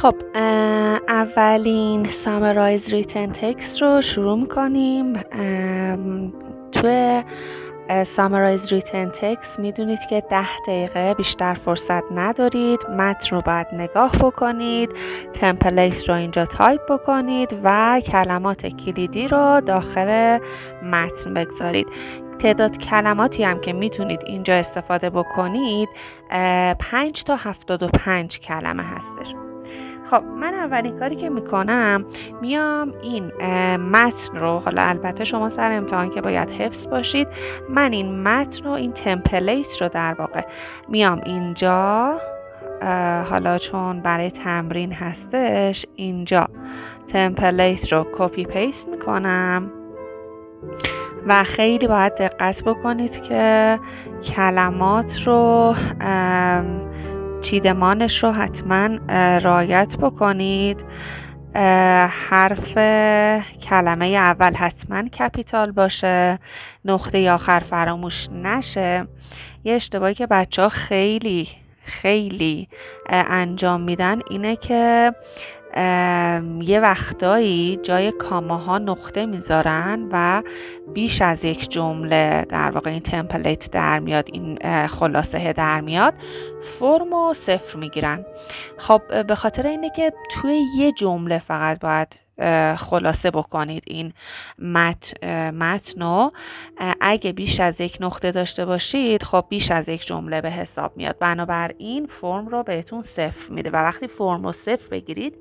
خب اولین سامرایز ریتن تکست رو شروع میکنیم. توی سامرایز ریتن تکست میدونید که 10 دقیقه بیشتر فرصت ندارید. متن رو باید نگاه بکنید، تمپلیت رو اینجا تایپ بکنید و کلمات کلیدی رو داخل متن بگذارید. تعداد کلماتی هم که میتونید اینجا استفاده بکنید 5 تا 75 کلمه هستش. خب من اولین کاری که میکنم میام این متن رو، حالا البته شما سر امتحان که باید حفظ باشید، من این متن رو، این تمپلیت رو در واقع میام اینجا، حالا چون برای تمرین هستش اینجا تمپلیت رو کپی پیست میکنم و خیلی باید دقت بکنید که کلمات رو چیدمانش رو حتما رعایت بکنید. حرف کلمه اول حتما کپیتال باشه، نقطه آخر فراموش نشه. یه اشتباهی که بچه ها خیلی انجام میدن اینه که یه وقتایی جای کاماها نقطه میذارن و بیش از یک جمله در واقع این تمپلیت در میاد، این خلاصه در میاد، فرمو صفر میگیرن. خب به خاطر اینه که توی یه جمله فقط باید خلاصه بکنید این متن. اگه بیش از یک نقطه داشته باشید خب بیش از یک جمله به حساب میاد، بنابراین فرم رو بهتون صفر میده و وقتی فرم رو صفر بگیرید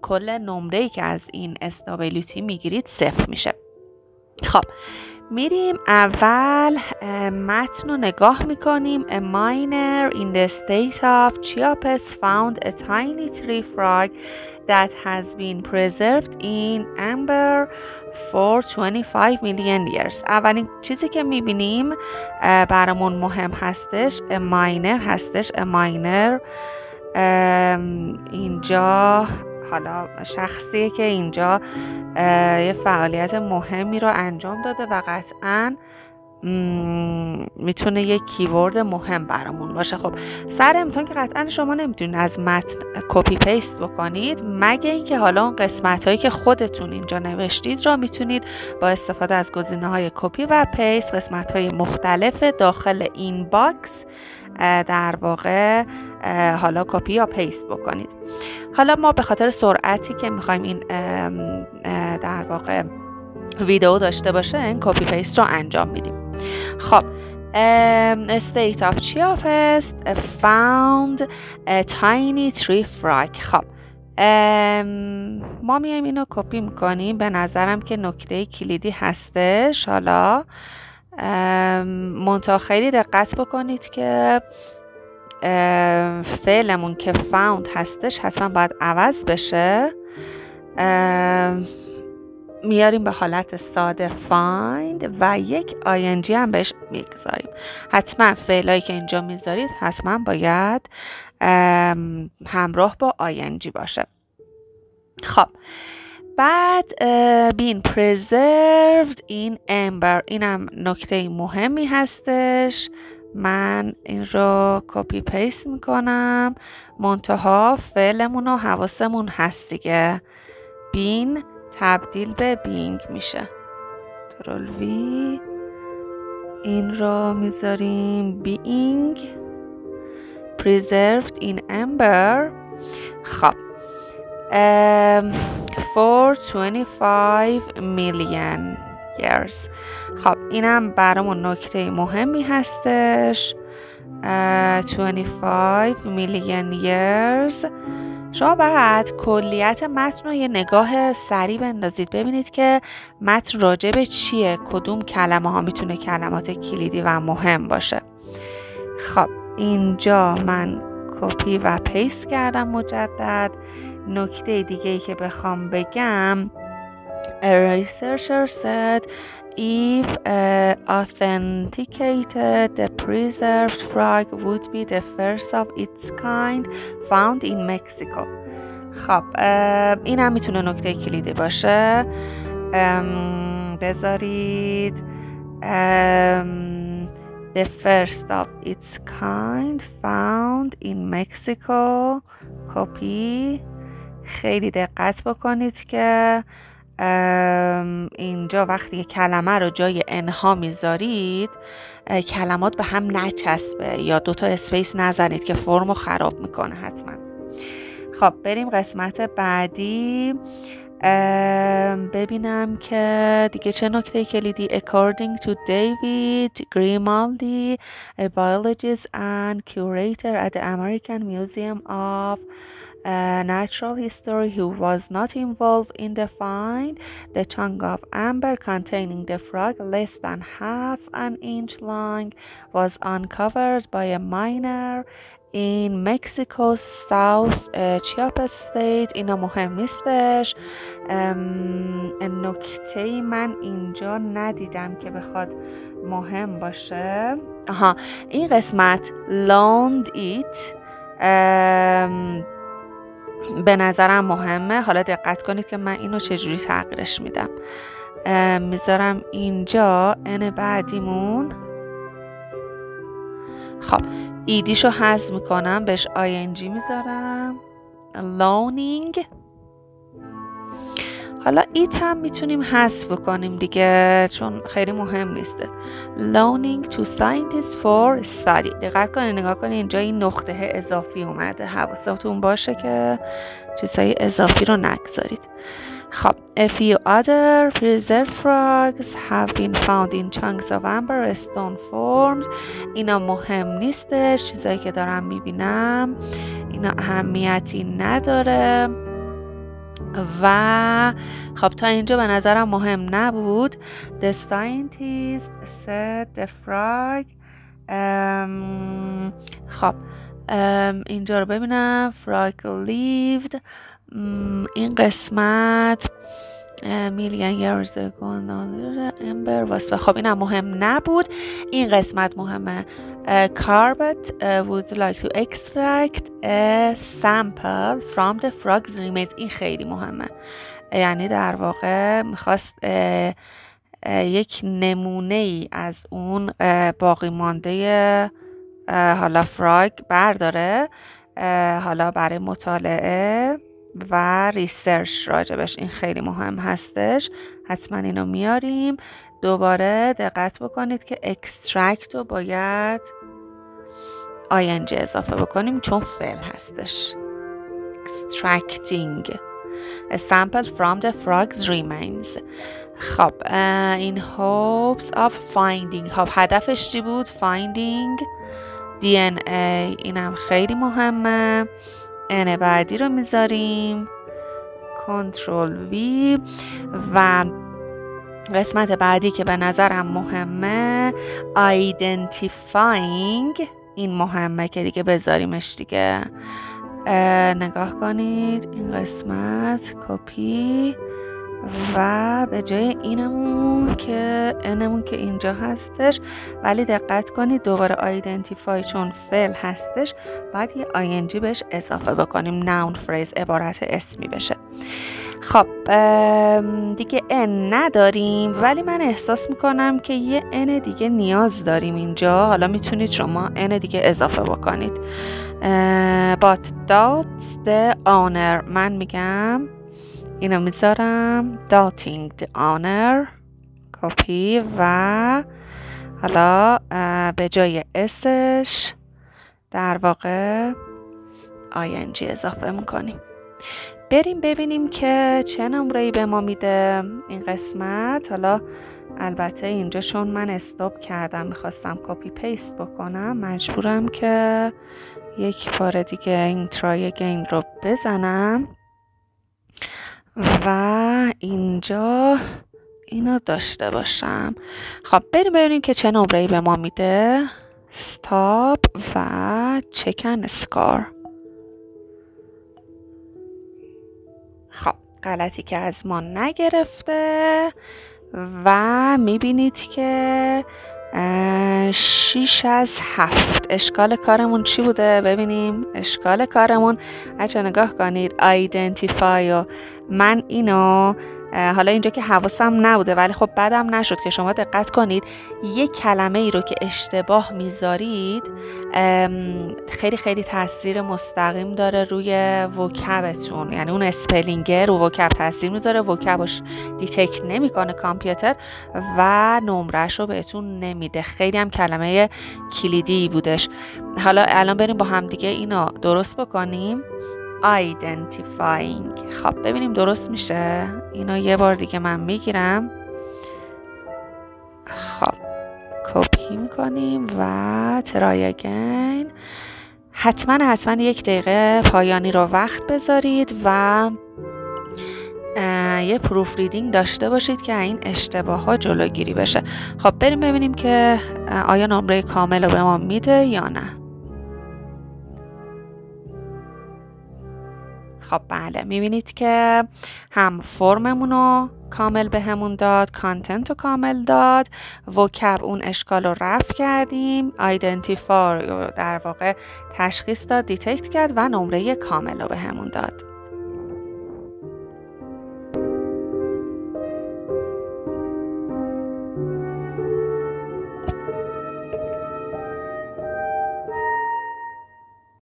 کل نمره‌ای که از این SWT میگیرید صفر میشه. خب میریم اول متن رو نگاه میکنیم. A miner in the state of Chiapas found a tiny tree frog that has been preserved in amber for 25 million years. اولین چیزی که میبینیم برامون مهم هستش a miner هستش. a miner اینجا حالا شخصیه که اینجا یه فعالیت مهمی رو انجام داده و قطعاً میتونه یک کیورد مهم برامون باشه. خب سر امتحان که قطعا شما نمیتونید از متن کپی پیست بکنید، مگه اینکه حالا اون قسمت هایی که خودتون اینجا نوشتید را میتونید با استفاده از گزینه های کپی و پیست قسمت های مختلف داخل این باکس در واقع حالا کپی یا پیست بکنید. حالا ما به خاطر سرعتی که میخوایم این در واقع ویدیو داشته باشه این کپی پیست رو انجام میدیم. خب State of Chiapas found a tiny tree frog. خب ما میایم اینو کپی میکنیم. به نظرم که نکته کلیدی هستش. حالا منتها خیلی دقت بکنید که فعلمون که found هستش حتما باید عوض بشه. میاریم به حالت ساده find و یک ing هم بهش میگذاریم. حتما فعلایی که اینجا میذارید حتما باید همراه با ing باشه. خب بعد being preserved in amber، اینم نکته مهمی هستش. من این رو کپی پیست میکنم، منتها فعلمون و حواسمون هست دیگه. بین تبدیل به بینگ میشه. کنترل وی، این رو میذاریم being preserved in amber. خب for 25 million years. خب اینم برامون نکته مهمی هستش. 25 million years. شما بعد کلیت متن رو یه نگاه سریع بندازید، ببینید که متن راجع به چیه، کدوم کلمه ها میتونه کلمات کلیدی و مهم باشه. خب اینجا من کپی و پیست کردم مجدد. نکته دیگه‌ای که بخوام بگم، a researcher said if authenticated, the preserved frog would be the first of its kind found in Mexico. خب این هم میتونه نکته کلیدی باشه. بذارید the first of its kind found in Mexico. کپی. خیلی دقت بکنید که اینجا وقتی کلمه رو جای انها میذارید کلمات به هم نچسبه یا دوتا اسپیس نزنید که فرمو خراب میکنه حتما. خب بریم قسمت بعدی ببینم که دیگه چه نکته کلیدی. According to David Grimaldi, a biologist and curator at the American Museum of Natural History who was not involved in the find, the chunk of amber containing the frog less than half an inch long was uncovered by a miner in Mexico South Chiapas State. اینا مهم نیستش. نکته من اینجا ندیدم که بخواد مهم باشه. این قسمت loaned it به نظرم مهمه. حالا دقت کنید که من اینو چجوری تغییرش میدم. میذارم اینجا ان بعدیمون. خب ایدیشو حذف میکنم، بهش ing میذارم. loaning. حالا ایت هم میتونیم حذف بکنیم دیگه چون خیلی مهم نیسته. loaning to scientists for study. دقت کنید، نگاه کنید اینجا این نقطه اضافی اومده، حواستون باشه که چیزهای اضافی رو نگذارید. خب a few other preserved frogs have been found in chunks of amber stone forms. اینا مهم نیستش، چیزایی که دارم میبینم اینا اهمیتی نداره. و خب تا اینجا به نظرم مهم نبود. The scientist said the frog. خب اینجا رو ببینم. frog lived. این قسمت million years ago amber was. خب این هم مهم نبود. این قسمت مهمه. Carbot would like to extract a sample from the frog's remains. این خیلی مهمه، یعنی در واقع میخواست یک نمونه ای از اون باقی مانده حالا فراگ برداره حالا برای مطالعه و ریسرچ راجبش. این خیلی مهم هستش، حتما اینو میاریم. دوباره دقت بکنید که extract رو باید ing اضافه بکنیم چون فعل هستش. extracting a sample from the frog's remains. خب in hopes of finding. خب هدفش چی بود؟ finding DNA. اینم خیلی مهمه. ان بعدی رو میذاریم کنترل V. و قسمت بعدی که به نظرم مهمه identifying. این مهمه که دیگه بذاریمش دیگه. نگاه کنید این قسمت کپی و به جای اینمون که انمون که اینجا هستش، ولی دقت کنید دوباره identify چون فعل هستش باید یه ing بهش اضافه بکنیم. noun phrase عبارت اسمی بشه. خب دیگه ان نداریم، ولی من احساس میکنم که یه ان دیگه نیاز داریم اینجا. حالا میتونید شما ان دیگه اضافه بکنید. but that's the honor. من میگم اینو میذارم dating the honor کپی و حالا به جای اسش در واقع ing اضافه میکنیم. بریم ببینیم که چه نمره‌ای به ما میده این قسمت. حالا البته اینجا چون من استاپ کردم میخواستم کپی پیست بکنم، مجبورم که یک بار دیگه این ترای اگین رو بزنم و اینجا اینو داشته باشم. خب بریم ببینیم که چه نمره‌ای به ما میده. استاپ و چکن اسکار. خب غلطی که از ما نگرفته و میبینید که 6 از 7. اشکال کارمون چی بوده؟ ببینیم اشکال کارمون. هرچه نگاه کنید identify و من اینو حالا اینجا که حواسم نبوده ولی خب بدم نشد که شما دقت کنید یک کلمه ای رو که اشتباه میذارید خیلی خیلی تاثیر مستقیم داره روی وکبتون، یعنی اون اسپلینگ رو وکب تاثیر میذاره، وکبش دیتکت نمیکنه کامپیوتر و نمرش رو بهتون نمیده. خیلی هم کلمه کلیدی بودش. حالا الان بریم با هم دیگه اینو درست بکنیم. identifying. خب ببینیم درست میشه. اینو یه بار دیگه من میگیرم. خب کپی میکنیم و try again. حتما 1 دقیقه پایانی رو وقت بذارید و یه پروف ریدینگ داشته باشید که این اشتباه ها جلوگیری بشه. خب بریم ببینیم که آیا نمره کامل رو به ما میده یا نه. خب بله، میبینید که هم فرممون رو کامل به همون داد، کانتنت رو کامل داد، وکب اون اشکال رو رفع کردیم، آیدنتیفای رو در واقع تشخیص داد، دیتکت کرد و نمره کامل رو به همون داد.